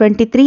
23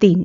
3।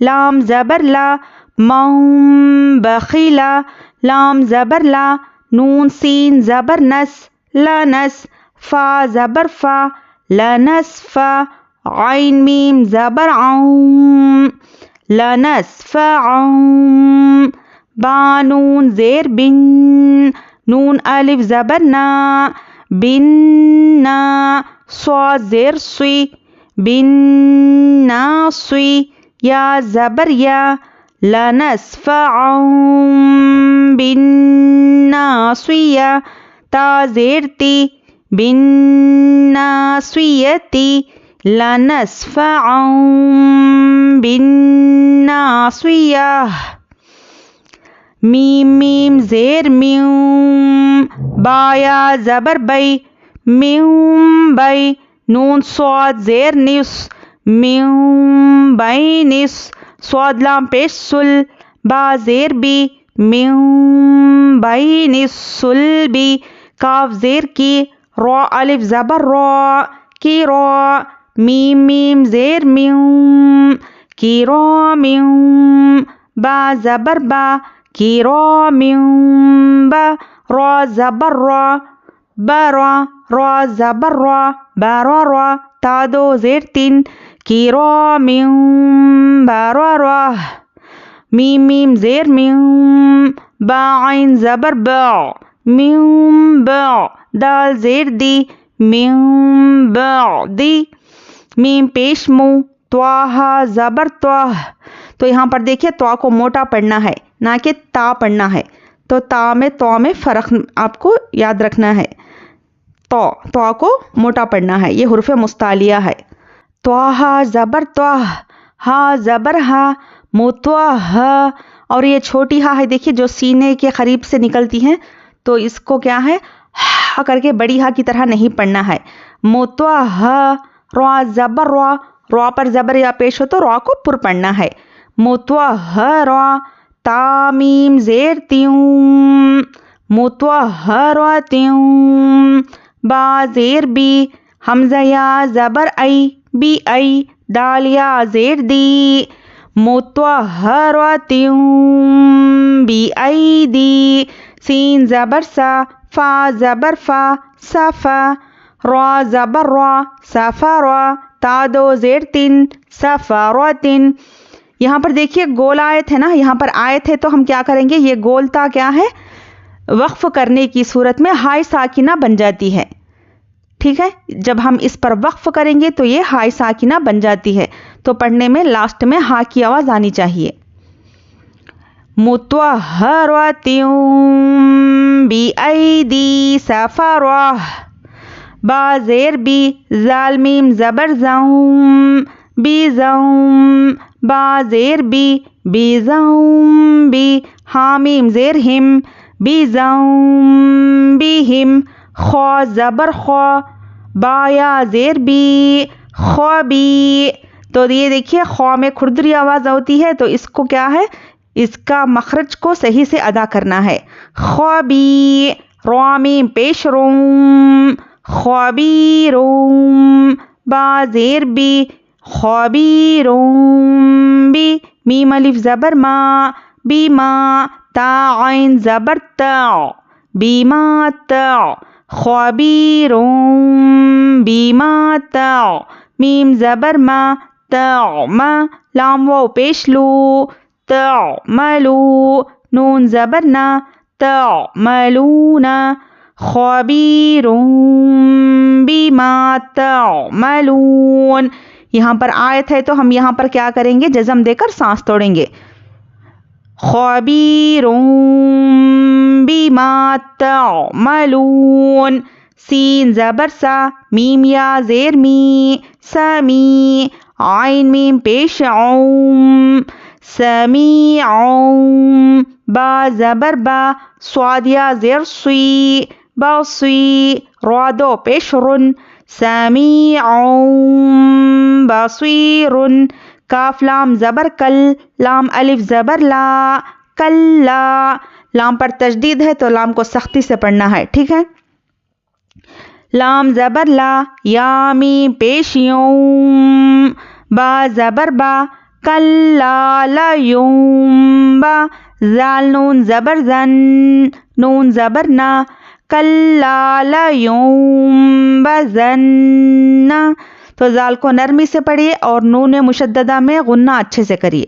لام زبر لا من بخیلا لام زبر لا نون سین زبر نس لنس فا زبر فا لنسف عین میم زبر عم لنسفع با نون زیر بن نون الف زبر نا بن نا صاد زیر سوی بن ناصی یا زبر یا لنسفع بن ناصیہ تا زیر تی بن ناصیتی لنسفع بن ناصیہ میم میم زیر میم با یا زبر بی میم بی نون صاد زیر نس میم بی نس صاد لام پیش سل با زیر بی میم بی نس سل بی کاف زیر کی را الف زبر را کی را میم میم زیر میم کی را میم با زبر با کی را میم با را زبر را برا را زبر را برا را تا دو زیر تین کی را میم برا را میم میم زیر میم با عین زبر با میم با دال زیر دی میم با دی میم پیش مو تواہا زبر تواہ تو یہاں پر دیکھیے توا کو موٹا پڑھنا ہے نہ کہ تا پڑھنا ہے تو تا میں تو میں فرق آپ کو یاد رکھنا ہے تو کو موٹا پڑھنا ہے یہ حرف مستعلیہ ہے تواہا زبر تواہ ہا زبر ہا متواہ اور یہ چھوٹی ہا ہے دیکھیے جو سینے کے قریب سے نکلتی ہیں تو اس کو کیا ہے ہا کر کے بڑی ہا کی طرح نہیں پڑھنا ہے متواہ را زبر را را پر زبر یا پیش ہو تو را کو پر پڑھنا ہے متواہ را تامیم زیر تیوں متواہ را تیوں با زیر بی حمزہ یا زبر ای بی ای دال یا زیر دی متوہرۃ بی ایدی سین زبر سا فا زبر فا صفا را زبر را سفرا تا دو زیر تین سفرتن. یہاں پر دیکھیے گول آیت ہے نا, یہاں پر آیت ہے تو ہم کیا کریں گے, یہ گولتا کیا ہے, وقف کرنے کی صورت میں ہائے ساکنہ بن جاتی ہے. ٹھیک ہے, جب ہم اس پر وقف کریں گے تو یہ ہائے ساکنہ بن جاتی ہے, تو پڑھنے میں لاسٹ میں ہا کی آواز آنی چاہیے. متوہرۃ بی ایدی سفرہ با زیر بی زال میم زبر زوم بی زوم با زیر بی بی زوم بی حامیم زیر ہم بی زوم بی ہم خو زبر خو با یا زیر بی خو بی. تو یہ دیکھیے خو میں کھردری آواز ہوتی ہے, تو اس کو کیا ہے, اس کا مخرج کو صحیح سے ادا کرنا ہے. خوبی رومیم پیش روم خوبی روم با زیر بی خوبی روم بی میم الف زبر ما بی ما تا عین زبر تا بی ما تا خوبی روم بی ما تا میم زبر ما تا ما لام واو پیش لو تعملوا نون زبرنا تعملون خبیر بما تعملون. یہاں پر آیت ہے تو ہم یہاں پر کیا کریں گے, جزم دے کر سانس توڑیں گے. خبیر بما تعملون سین زبر سا میم یا زیر می سمی عین میم پیش عوم سمیع با زبر با صاد یا زیر سوی بصی را دو پیش رن سمیع بصیر کاف لام زبر کل لام الف زبر لا کلا. لام پر تشدید ہے تو لام کو سختی سے پڑھنا ہے. ٹھیک ہے, لام زبر لا یا میم پیش یوم با زبر با کلا لیمبا زال نون زبر زن نون زبر نا کلا لیمبزن. تو زال کو نرمی سے پڑھیے اور نون مشددہ میں غنہ اچھے سے کریے.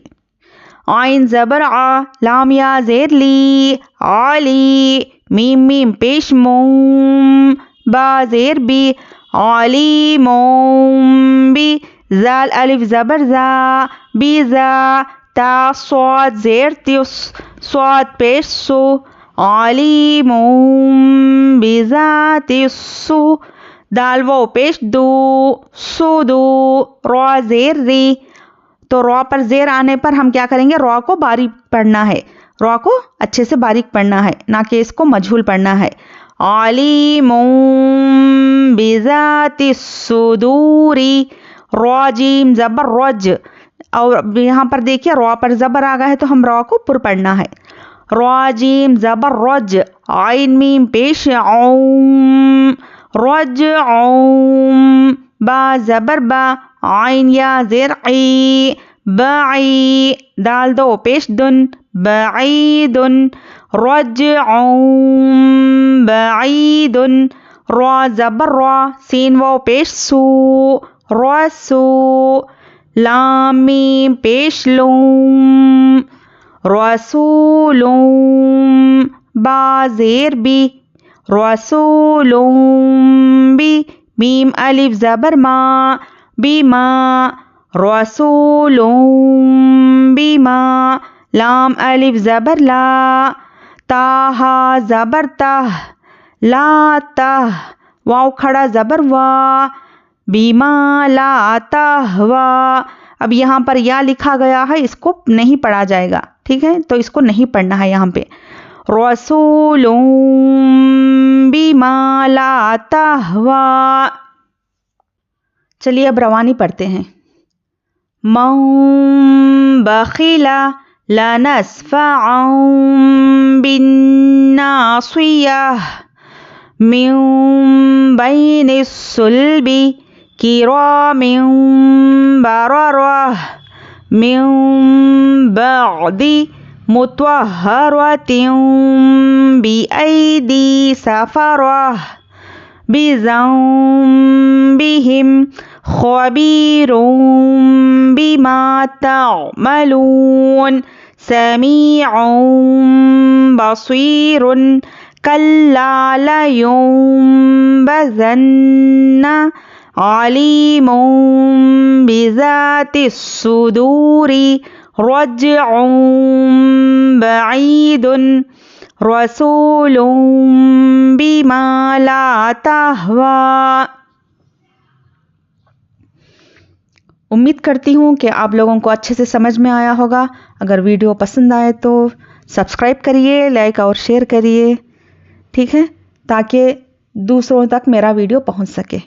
عین زبر آ لام یا زیر لی علی میم میم پیش موم با زیر بی علیموم بی زال الف زبر زا بی زا تا صاد زیر تیس صاد پیش سو علیموم بی ذات السو. دال وہ پیش دو سو دو را زیر ری. تو را پر زیر آنے پر ہم کیا کریں گے؟ را کو باریک پڑھنا ہے، را کو اچھے سے باریک پڑھنا ہے، نہ کہ اس کو مجہول پڑھنا ہے. علیموم بذات الصدور. را جیم زبر رج. اور یہاں پر دیکھیے را پر زبر آ گیا ہے تو ہم را کو پر پڑھنا ہے. را جیم زبر رج عین میم پیش عوم رج عوم با زبر با عین یا زیر عی بعی دال دو پیش دن بعیدن رجعون بعیدن. را زبر را سین و پیش سو رسو لام میم پیش لوم رسولوم با زیر بی رسولوم بی میم الف زبر ما بیما رسولوم بیما لام الف زبر لا تا ہا زبر تہ لا تہ واو کھڑا زبر وا بیما لا تہوا. اب یہاں پر یا لکھا گیا ہے، اس کو نہیں پڑھا جائے گا، ٹھیک ہے؟ تو اس کو نہیں پڑھنا ہے یہاں پہ. رسولوم بیما لا تہوا. چلیے اب روانی پڑھتے ہیں. من بخل لنسفعا بالناصية من بين الصلب كرام بررة من بعد مطهرة بأيدي سفرة بذنبهم خبير بما تعملون سميع بصير كلا لينبذن عليم بذات الصدور رجع بعيد رسول بما لا تهوى. امید کرتی ہوں کہ آپ لوگوں کو اچھے سے سمجھ میں آیا ہوگا. اگر ویڈیو پسند آئے تو سبسکرائب کریے، لائک اور شیئر کریے، ٹھیک ہے؟ تاکہ دوسروں تک میرا ویڈیو پہنچ سکے.